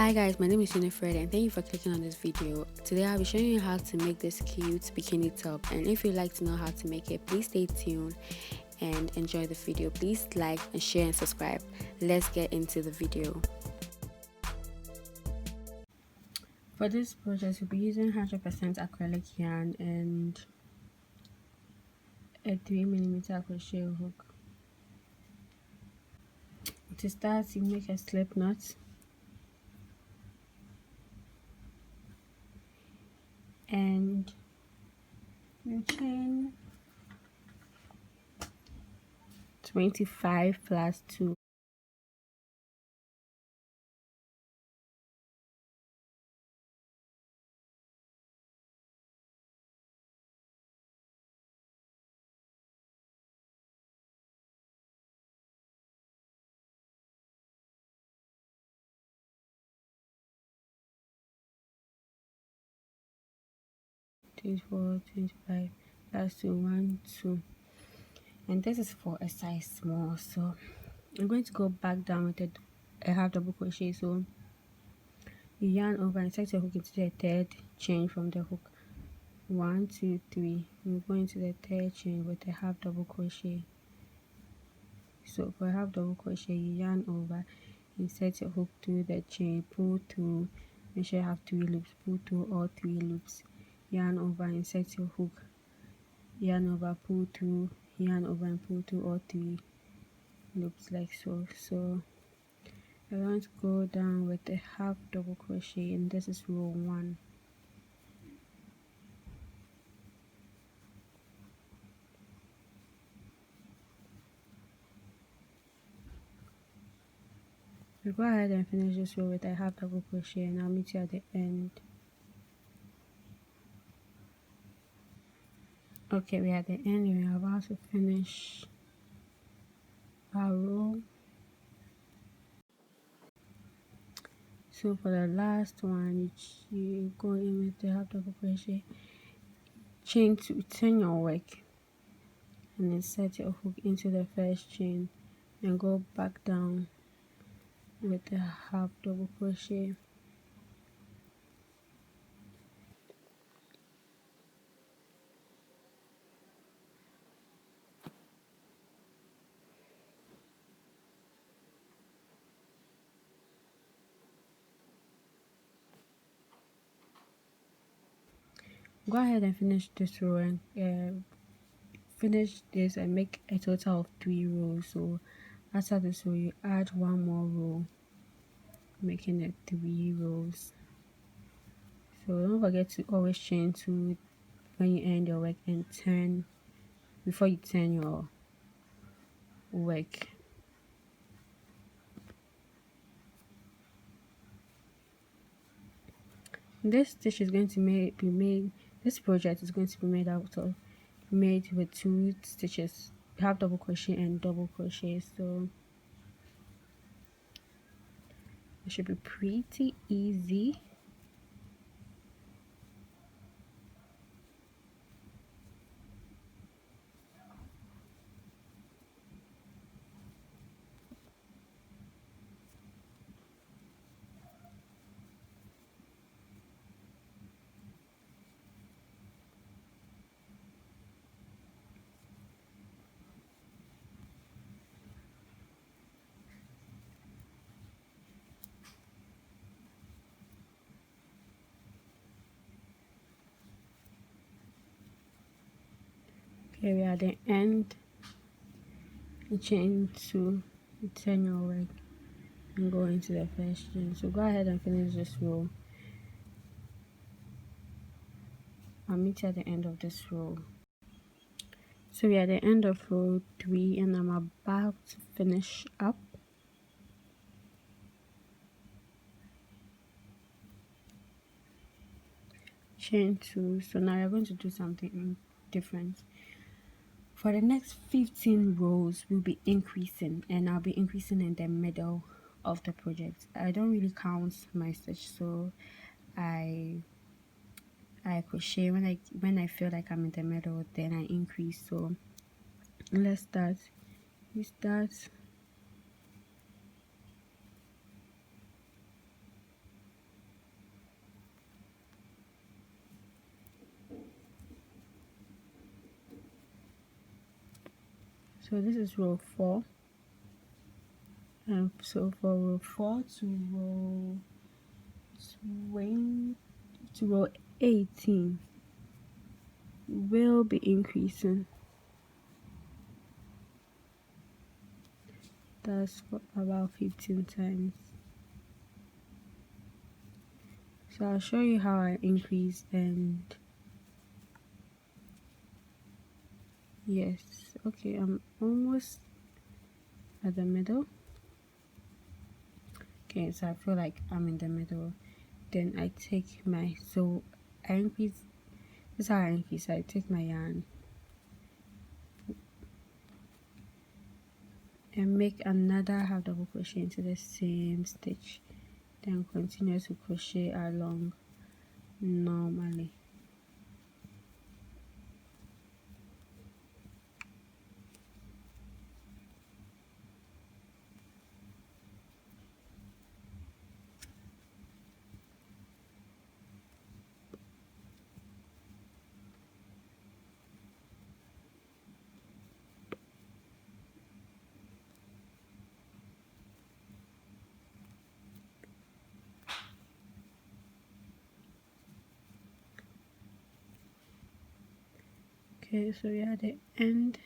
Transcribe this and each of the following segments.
Hi guys, my name is Eunyfred and thank you for clicking on this video. Today I'll be showing you how to make this cute bikini top, and if you'd like to know how to make it, please stay tuned and enjoy the video. Please like and share and subscribe. Let's get into the video. For this project we'll be using 100% acrylic yarn and a 3mm crochet hook. To start, you make a slip knot and you chain 25 plus 2. 24, 25 plus 2, 1, 2, and this is for a size small. So I'm going to go back down with a half double crochet. So you yarn over and set your hook into the third chain from the hook. 1, 2, 3. You go into the third chain with a half double crochet. So for a half double crochet, you yarn over, insert your hook through the chain, pull through, make sure you have 3 loops, pull through all 3 loops, yarn over, insert your hook, yarn over, pull through, yarn over and pull through all 3 loops like so. So I'm going to go down with a half double crochet, and this is row 1. So go ahead and finish this row with a half double crochet, and I'll meet you at the end. Okay, we're at the end. We're about to finish our row. So for the last one, you go in with the half double crochet, chain to turn your work, and insert your hook into the first chain and go back down with the half double crochet. Go ahead and finish this row and finish this and make a total of 3 rows. So after this row, you add 1 more row, making it 3 rows. So don't forget to always chain 2 when you end your work and turn before you turn your work. This stitch is going to be made. This project is going to be made with 2 stitches, half double crochet and double crochet. So it should be pretty easy. Okay, we are at the end. You chain 2, you turn your work and go into the first chain. So go ahead and finish this row. I'll meet you at the end of this row. So we are at the end of row 3 and I'm about to finish up. Chain 2. So now we're going to do something different. For the next 15 rows, we'll be increasing, and I'll be increasing in the middle of the project. I don't really count my stitch, so I crochet when I feel like I'm in the middle, then I increase. So let's start. You start So this is row 4, and so for row 4 to row 20 to row 18 will be increasing. That's for about 15 times. So I'll show you how I increase. And yes, okay, I'm almost at the middle. Okay, so I feel like I'm in the middle. Then I take my, so I increase, this is how I increase. I take my yarn and make another half double crochet into the same stitch, then continue to crochet along normally. Okay, so we are at the end.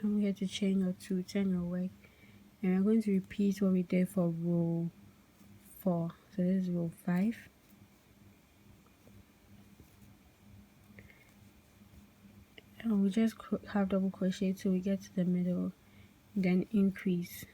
And we have to chain or 2, turn your work, and we're going to repeat what we did for row 4. So this is row 5. And we just half double crochet till we get to the middle, then increase.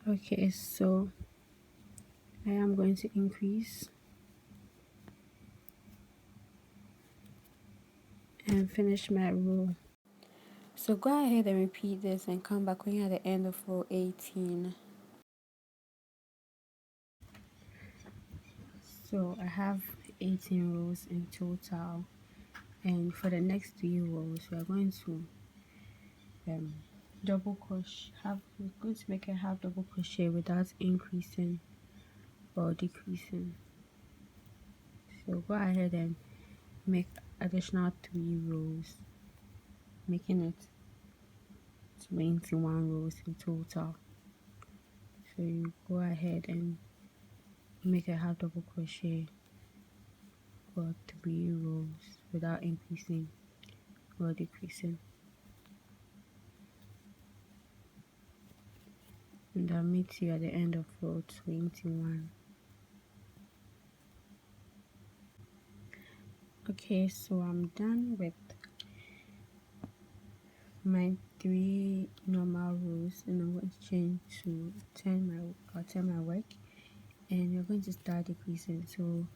Okay, so I am going to increase and finish my row. So go ahead and repeat this and come back when you're at the end of row 18. So I have 18 rows in total, and for the next 3 rows we are going to double crochet. We're going to make a half double crochet without increasing or decreasing. So go ahead and make additional 3 rows, making it 21 rows in total. So you go ahead and make a half double crochet for 3 rows without increasing or decreasing, and that meets you at the end of row 21. Okay, so I'm done with my 3 normal rows, and I'm going to change to turn my work, and you're going to start decreasing. So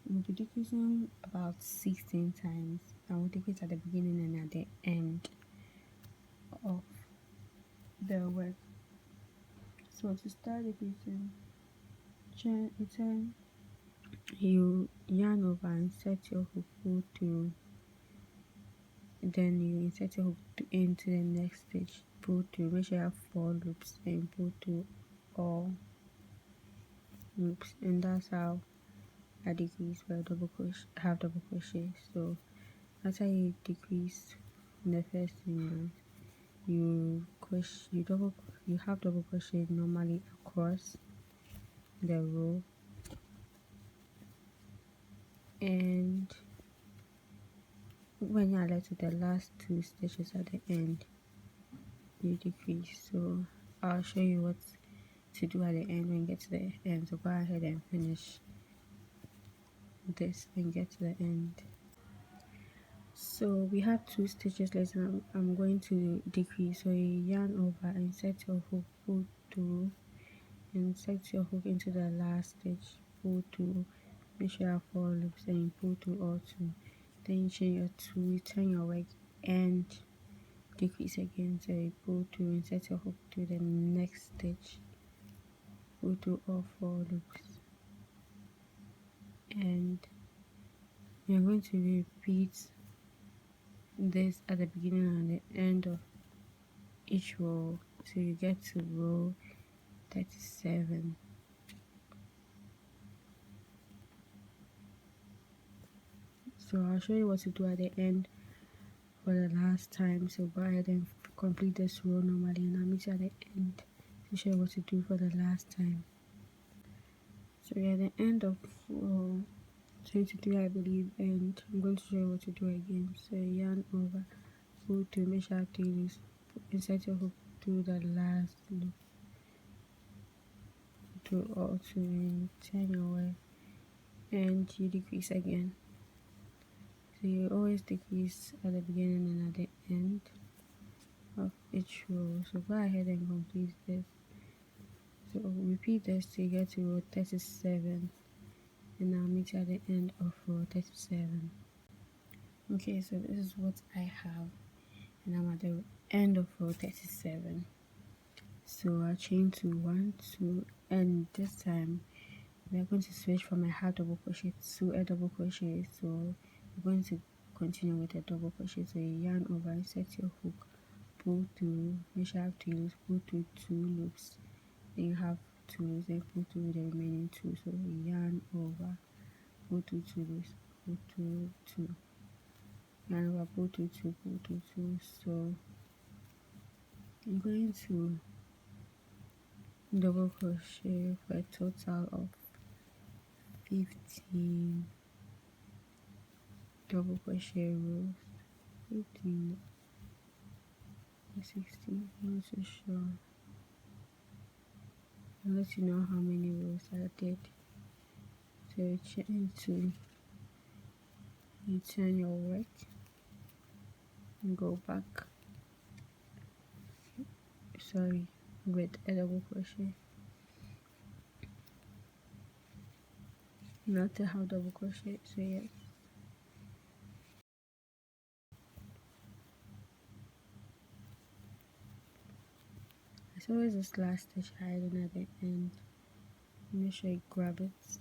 we'll be decreasing about 16 times. I will decrease at the beginning and at the end of the work. So to start decreasing, turn, you yarn over and set your hook, pull through, then you insert your hook into the next stitch, pull through, make sure you have 4 loops, and pull through all loops, and that's how I decrease by half double crochet. So after you decrease in the first single, you half double crochet normally across the row, and when you are left with the last 2 stitches at the end, you decrease. So I'll show you what to do at the end when you get to the end. So go ahead and finish this and get to the end. So we have 2 stitches left, and I'm going to decrease. So you yarn over, insert your hook, pull through, insert your hook into the last stitch, pull through, make sure you have 4 loops, then you pull through all 2, then you chain your 2, you turn your work and decrease again, so you pull through, insert your hook to the next stitch, pull through all 4 loops, and you're going to repeat this at the beginning and the end of each row, so you get to row 37. So I'll show you what to do at the end for the last time, so go ahead and complete this row normally, and I'll meet you at the end to show you what to do for the last time. So we're at the end of row 23, I believe, and I'm going to show you what to do again. So yarn over, pull through, make sure to use, insert your hook through the last loop, through all 2, and turn your way, and you decrease again. So you always decrease at the beginning and at the end of each row. So go ahead and complete this. So repeat this till you get to row 37, and I'll meet you at the end of row 37. Okay, so this is what I have, and I'm at the end of row 37. So I'll chain to 1, 2, and this time we are going to switch from a half double crochet to a double crochet. So we're going to continue with a double crochet. So you yarn over, insert your hook, pull through, make sure you have 2 loops, pull through 2 loops, then you have 2 loops, then pull through the remaining 2. So yarn over, pull through 2 loops, pull through 2, yarn over, pull through 2, pull through 2. So I'm going to double crochet for a total of 15 double crochet rows. 15 or 16, I'm not so sure. I'll let you know how many rows I did. So you chain 2, you turn your work and go back, sorry, with a double crochet, not to have double crochet. So yes, as always this last stitch hiding at the end, make sure you grab it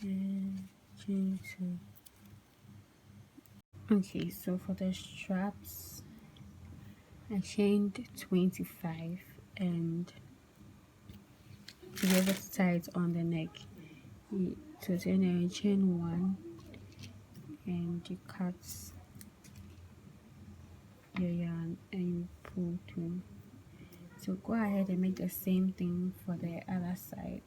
and chain 2. Okay, so for the straps I chained 25, and to be able to tie it on the neck, so then you chain 1 and you cut your yarn and you pull through. So go ahead and make the same thing for the other side.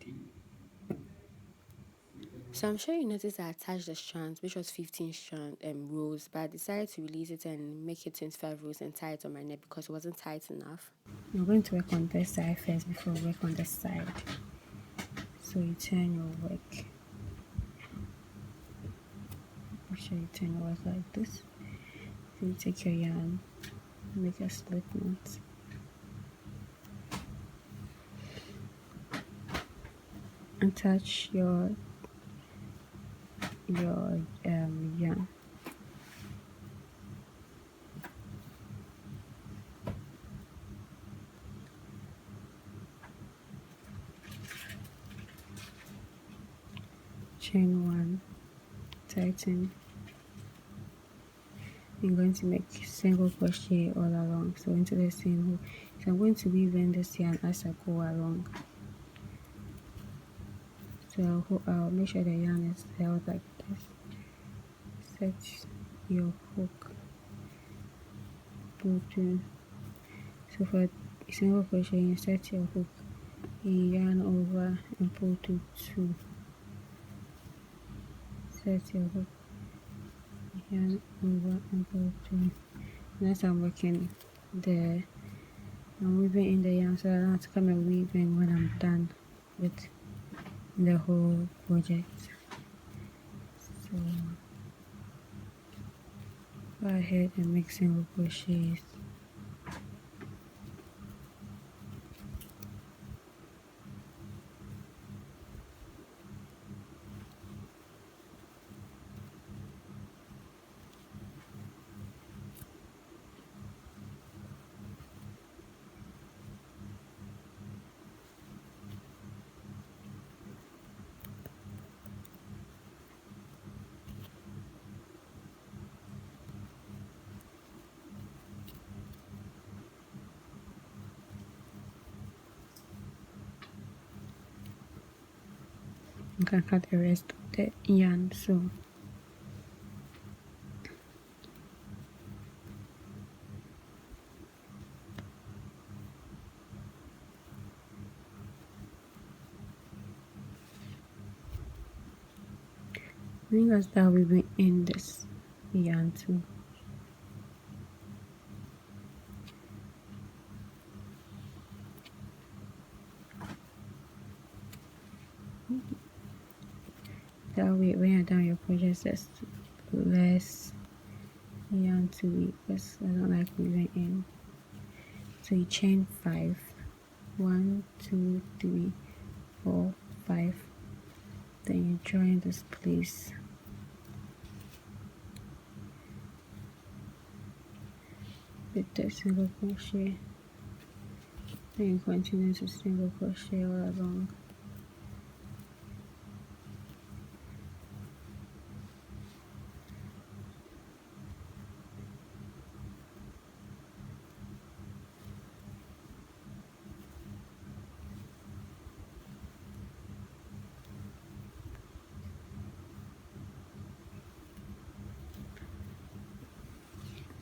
So I'm sure you noticed I attached the strands, which was 15 rows, but I decided to release it and make it 25 rows and tie it on my neck because it wasn't tight enough. I'm going to work on this side first before we work on this side. So you turn your work. Make sure you turn your work like this. So you take your yarn, make a slip knot. Attach your yarn. Chain 1, tighten. I'm going to make single crochet all along, so into the same hole. So I'm going to weave in this yarn as I go along. So I'll make sure the yarn is held like this. Set your hook, pull through. So for single crochet, you set your hook, you yarn over and pull through 2. Set your hook, yarn over and pull through. Next I'm working the, I'm weaving in the yarn, so I don't have to come and weave in when I'm done with the whole project. So go ahead and make single crochets. can cut the rest of the yarn. So I think that's that we will end this yarn too. That way when you're done your project, just less yarn to weave because I don't like weaving in. So you chain 5, 1, 2, 3, 4, 5. Then you join this place with the single crochet. Then you continue to single crochet all along.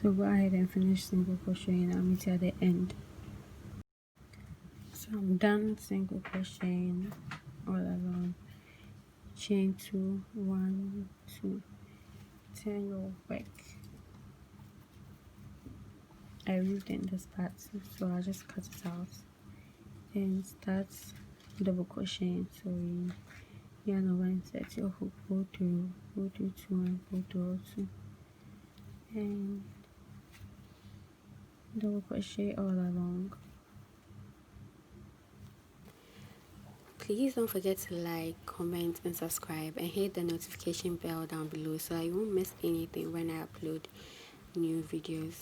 So go ahead and finish single crocheting. I'll meet you at the end. So I'm done single crocheting all along. Chain 2, 1, 2, turn your work. I weaved in this part, so I'll just cut it out and start double crocheting. So you yarn over and set your hook, pull through 2 and pull through all 2, and double crochet all along. Please don't forget to like, comment, and subscribe, and hit the notification bell down below so that you won't miss anything when I upload new videos.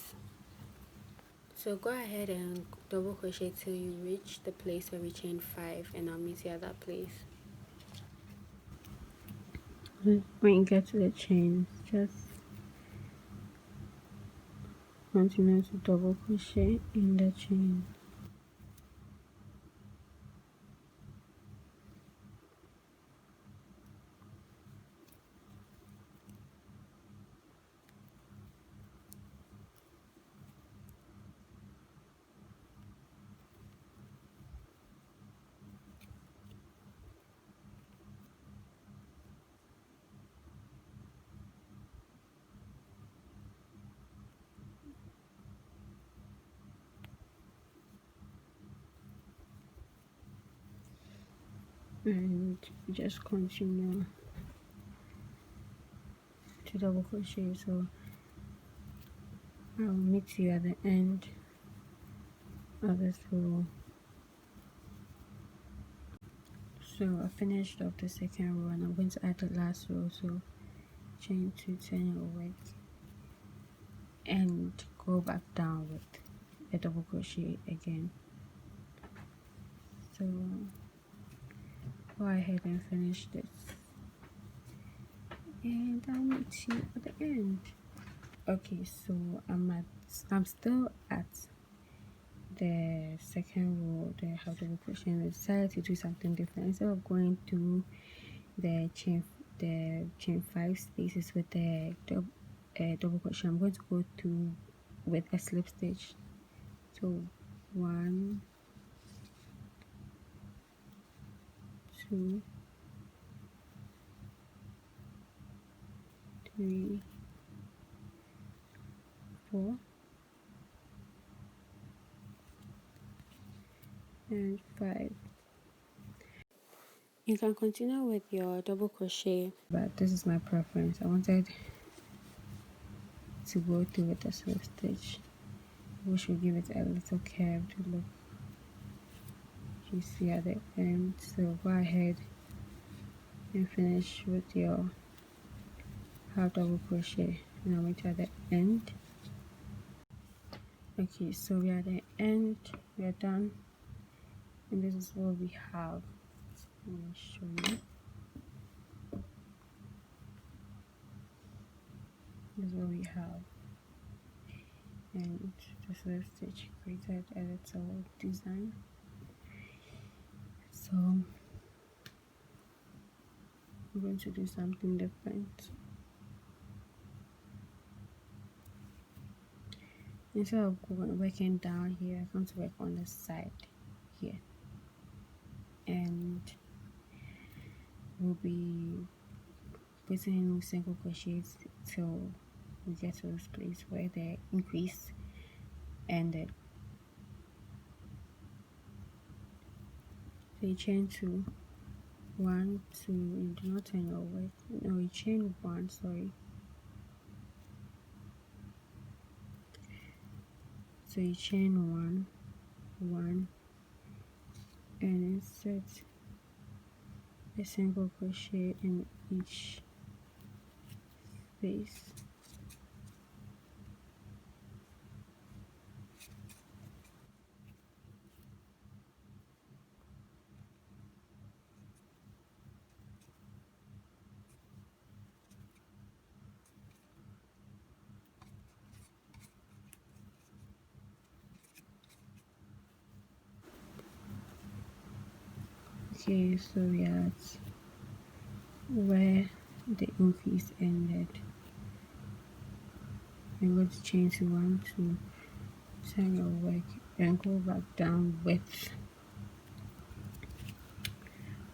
So go ahead and double crochet till you reach the place where we chain 5, and I'll meet you at that place. When you get to the chain, just continue to double crochet in the chain. And just continue to double crochet. So I'll meet you at the end of this row. So I finished up the second row and I'm going to add the last row. So chain 2, turn your work and go back down with a double crochet again. So go ahead and finish this, and I'll meet you at the end. Okay, so I'm still at the second row, the half double crochet, and I decided to do something different. Instead of going through the chain 5 spaces with the double crochet, I'm going to go through with a slip stitch. So 1, 2, 3, 4, and 5. You can continue with your double crochet, But this is my preference. I wanted to go through with a slip stitch, which will give it a little curved look, you see at the end. So go ahead and finish with your half double crochet, and I'll meet you at the end. Okay, so we are at the end, we are done, and this is what we have. Let me show you. This is what we have, and the slip stitch created a little design. So I'm going to do something different. Instead of working down here, I'm going to work on the side here, and we'll be putting in single crochets till we get to this place where the increase ended. So you chain 2, 1, 2, you do not turn your work, no, you chain 1, sorry. So you chain 1, 1, and insert a single crochet in each space. Okay, so we are at where the increase ended. I'm going to chain to 1, 2, turn your work, and go back down with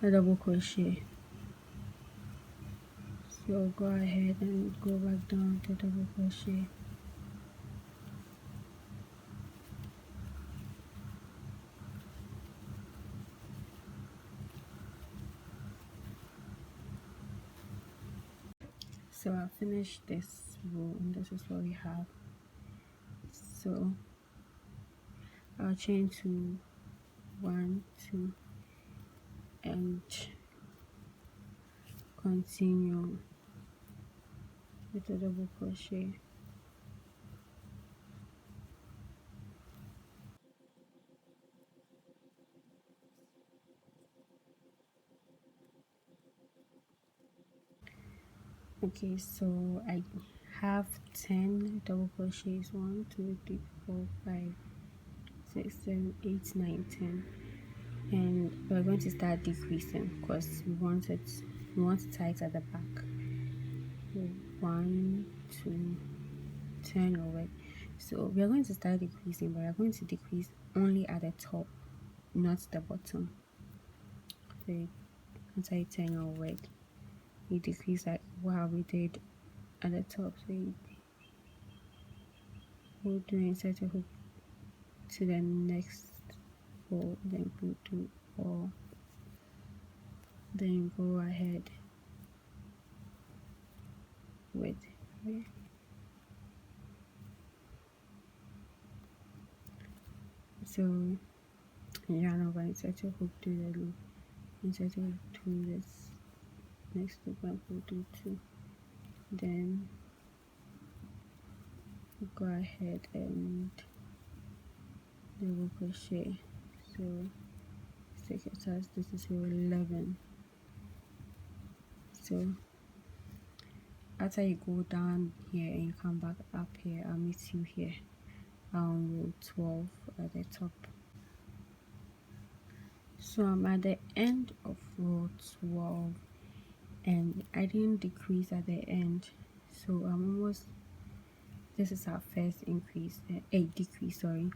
a double crochet. So go ahead and go back down to double crochet. So I'll finish this row, and this is what we have. So I'll chain to 1, 2, and continue with a double crochet. Okay, so I have 10 double crochets, 1, 2, 3, 4, 5, 6, 7, 8, 9, 10, and we're going to start decreasing because we want to tie it at the back. 1, 2, 10 over. So we are going to start decreasing, but we are going to decrease only at the top, not the bottom. So once I turn your work, you decrease like what we did at the top. So you will do insert a hook to the next row, then go to 4, then go ahead with so yarn over, insert a hook to the loop, insert a hook to this next loop, and go to 2, then go ahead and double crochet. So take it as this is row 11. So after you go down here and you come back up here, I'll meet you here on row 12 at the top. So I'm at the end of row 12, and I didn't decrease at the end, so I'm almost, this is our first increase, a decrease, sorry,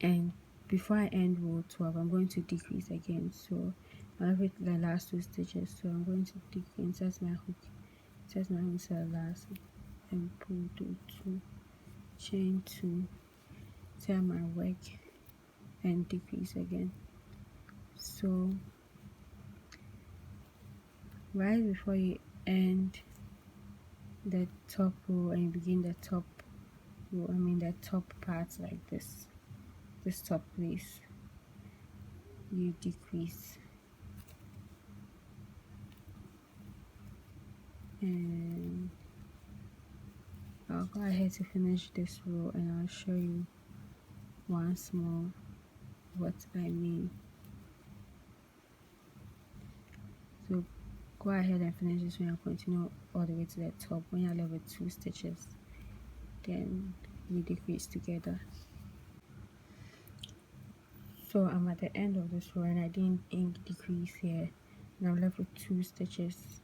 and before I end row 12 I'm going to decrease again. So I'll have it the last 2 stitches, so I'm going to decrease, insert my hook to the last, and pull to 2, chain 2, turn my work, and decrease again. So right before you end the top row and you begin the top row, the top part, like this top place, you decrease, and I'll go ahead to finish this row and I'll show you once more what I mean. So go ahead and finish this one and continue all the way to the top. When you're left with 2 stitches, then we decrease together. So I'm at the end of this row and I didn't decrease here, and I'm left with 2 stitches,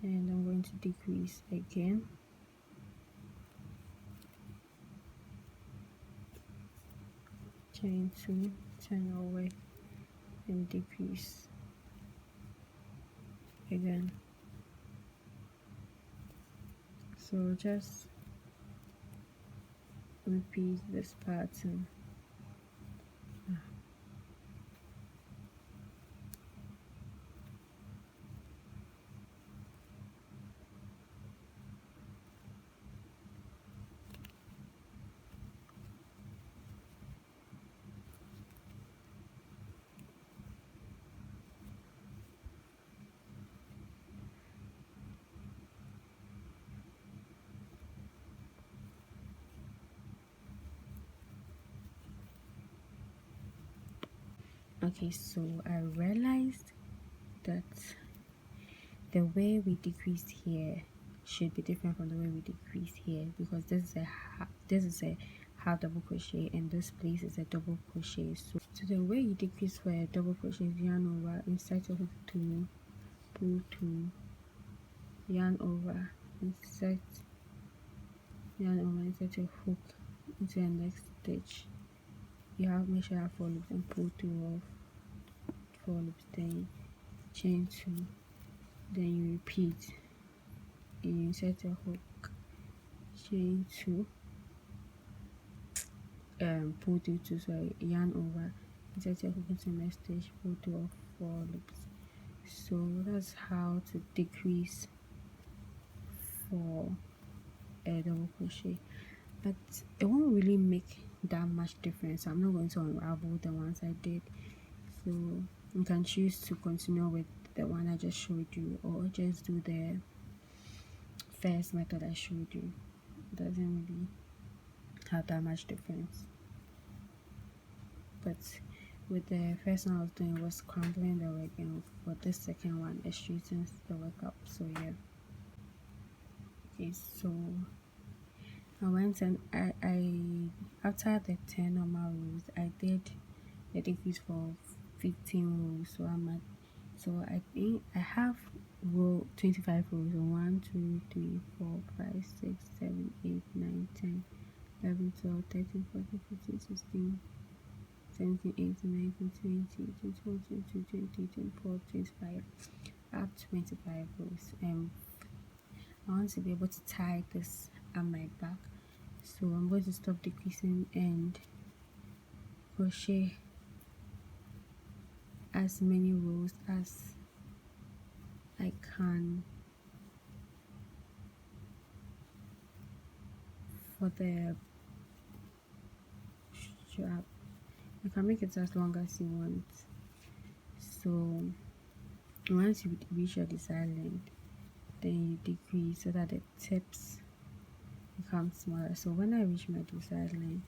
and I'm going to decrease again, chain 2, turn away, and decrease again. So just repeat this pattern. Okay, so I realized that the way we decreased here should be different from the way we decreased here, because this is a half double crochet and this place is a double crochet. So the way you decrease for a double crochet is yarn over, insert your hook 2, pull 2, yarn over, insert, yarn over, insert your hook into the next stitch. You have, make sure you have 4 loops and pull 2 off, 4 loops, then chain 2, then you repeat, you insert your hook, chain 2, pull 2 2, sorry, yarn over, insert your hook into the next stitch, pull 2 off, 4 loops. So that's how to decrease for a double crochet, but it won't really make that much difference. I'm not going to unravel the ones I did, so you can choose to continue with the one I just showed you, or just do the first method I showed you. It doesn't really have that much difference. But with the first one I was doing was crumbling the work, and for this second one it straightens the work up. So yeah. Okay, so I went and I after the 10 normal rows I did the decrease for 15 rows. So I think I have 25 rows. So 1 2 3 4 5 6 7 8 9 10 11 12 13 14 15 16 17 18 19 20 21 22 23 24 25. I have 25 rows, and I want to be able to tie this at my back. So I'm going to stop decreasing and crochet as many rows as I can for the strap. You can make it as long as you want. So once you reach your desired length, then you decrease so that the tips become smaller. So when I reach my desired length,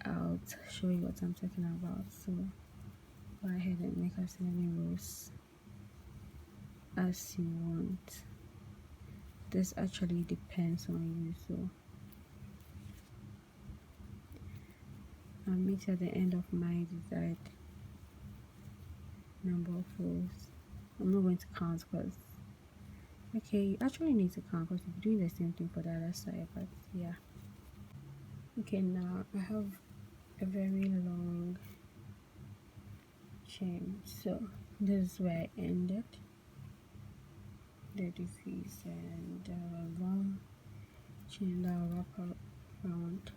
I'll show you what I'm talking about. So go ahead and make as many rows as you want. This actually depends on you. So I'll meet at the end of my desired number of rows. I'm not going to count because okay, you actually need to count because you're doing the same thing for the other side, but yeah. Okay, now I have a very long chain, so this is where I ended the decrease, and long chain that I'll wrap around.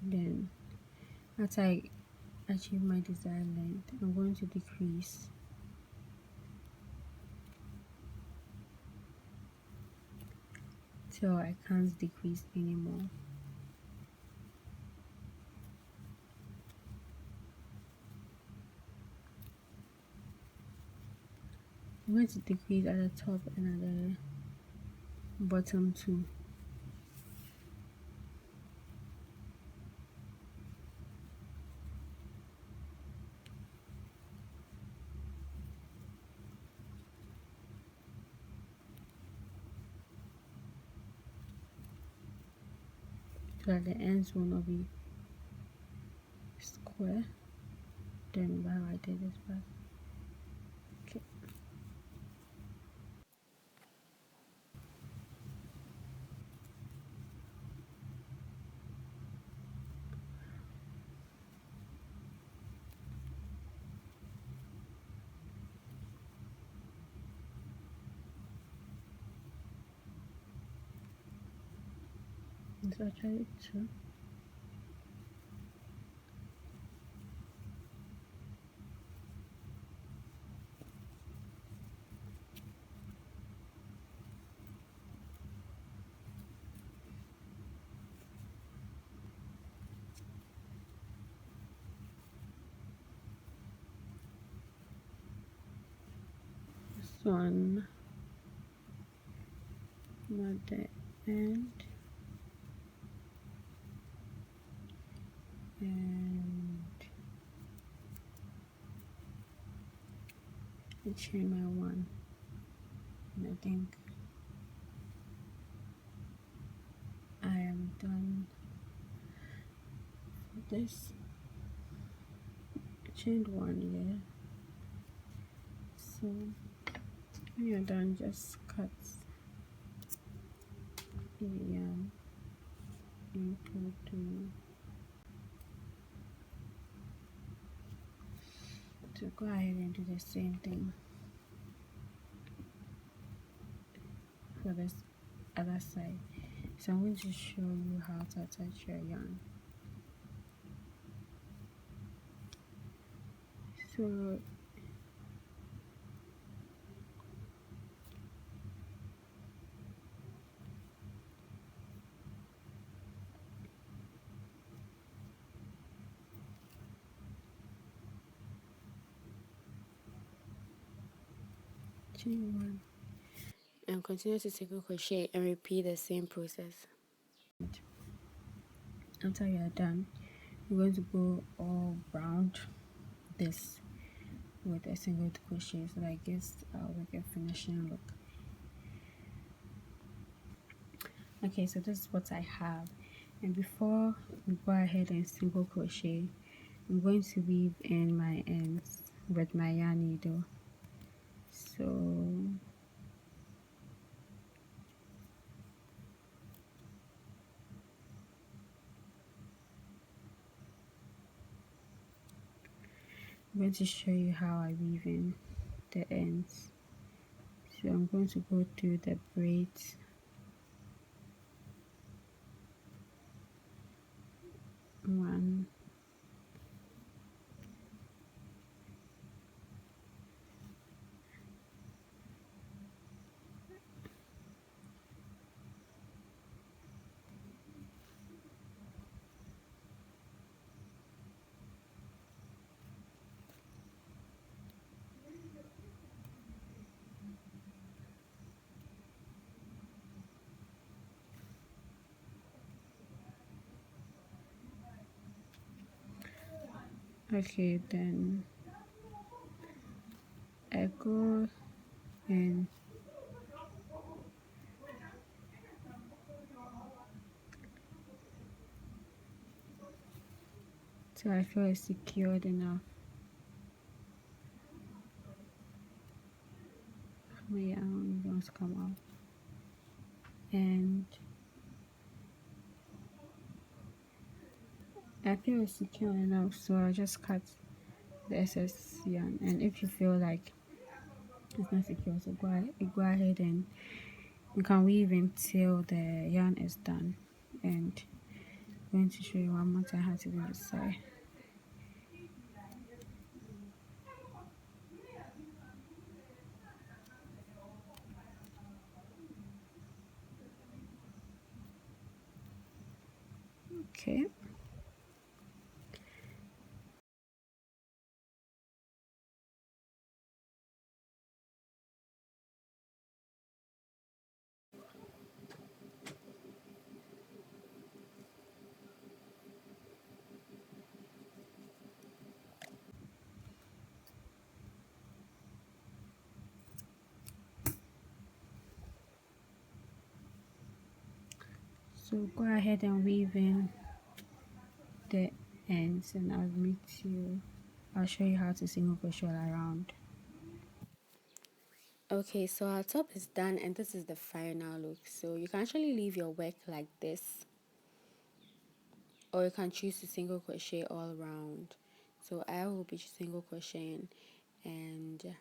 Then after I achieve my desired length, I'm going to decrease till I can't decrease anymore. I'm going to decrease at the top and at the bottom too. So that the ends will not be square. Don't remember how I did this, but okay. It's actually two. This one at the end, and I chain my one, and I think I am done for this. I chained one, yeah. So when you're done, just cut the yarn into two. So go ahead and do the same thing for this other side. So I'm going to show you how to attach your yarn. So chain one, And continue to single crochet and repeat the same process. after you are done, you're going to go all round this with a single crochet, so that gives like a finishing look. Okay, so this is what I have, and before we go ahead and single crochet, I'm going to weave in my ends with my yarn needle. So I'm going to show you how I weave in the ends. So I'm going to go through the braids, one, okay, then I go in till I feel it's secured enough. My yarn wants to come out, and I feel it's secure enough, so I just cut the excess yarn. And if you feel like it's not secure, so go ahead and you can weave until the yarn is done. And I'm going to show you one more time how to do this side. Okay, so go ahead and weave in the ends, and I'll show you how to single crochet all around. Okay, so our top is done and this is the final look. So you can actually leave your work like this, or you can choose to single crochet all around. So I will be single crocheting, and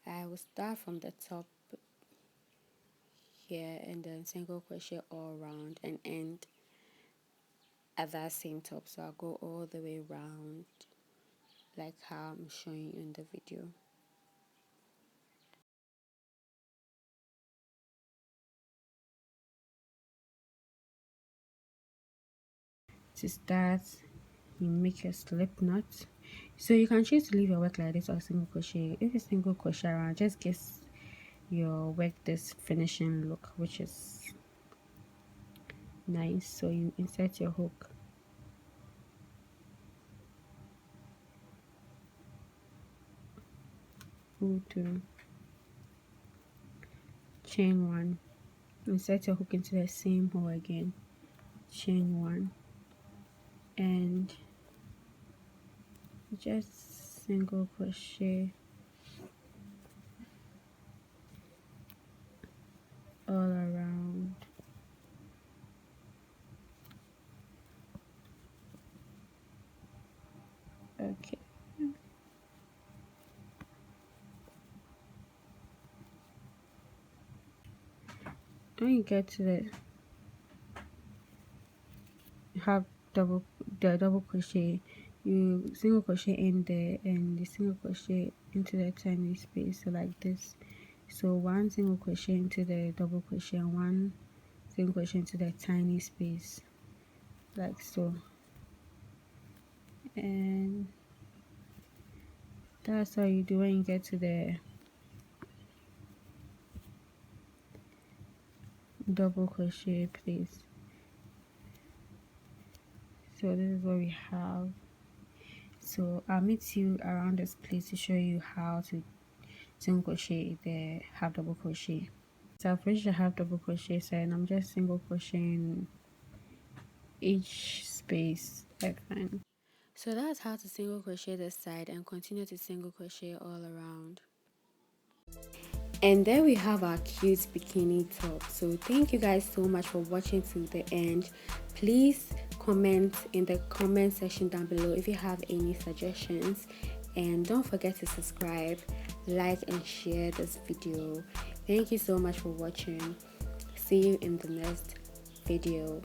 I will start from the top here and then single crochet all around and end at that same top. So I'll go all the way around like how I'm showing you in the video. To start, you make your slip knot. So you can choose to leave your work like this or single crochet. If you single crochet around, just gives your work this finishing look, which is nice. So you insert your hook, pull through, chain one, insert your hook into the same hole again, chain one, and just single crochet all around. Okay, when you get to the double crochet, you single crochet in there and you single crochet into the tiny space, so like this. So one single crochet into the double crochet and one single crochet into the tiny space, like so. And that's how you do when you get to the double crochet place. So this is what we have. So I'll meet you around this place to show you how to single crochet the half double crochet. So I've finished the half double crochet side and I'm just single crocheting each space I find. So that's how to single crochet this side and continue to single crochet all around. And there we have our cute bikini top. So thank you guys so much for watching to the end. Please comment in the comment section down below if you have any suggestions, and don't forget to subscribe, like and share this video. Thank you so much for watching. See you in the next video.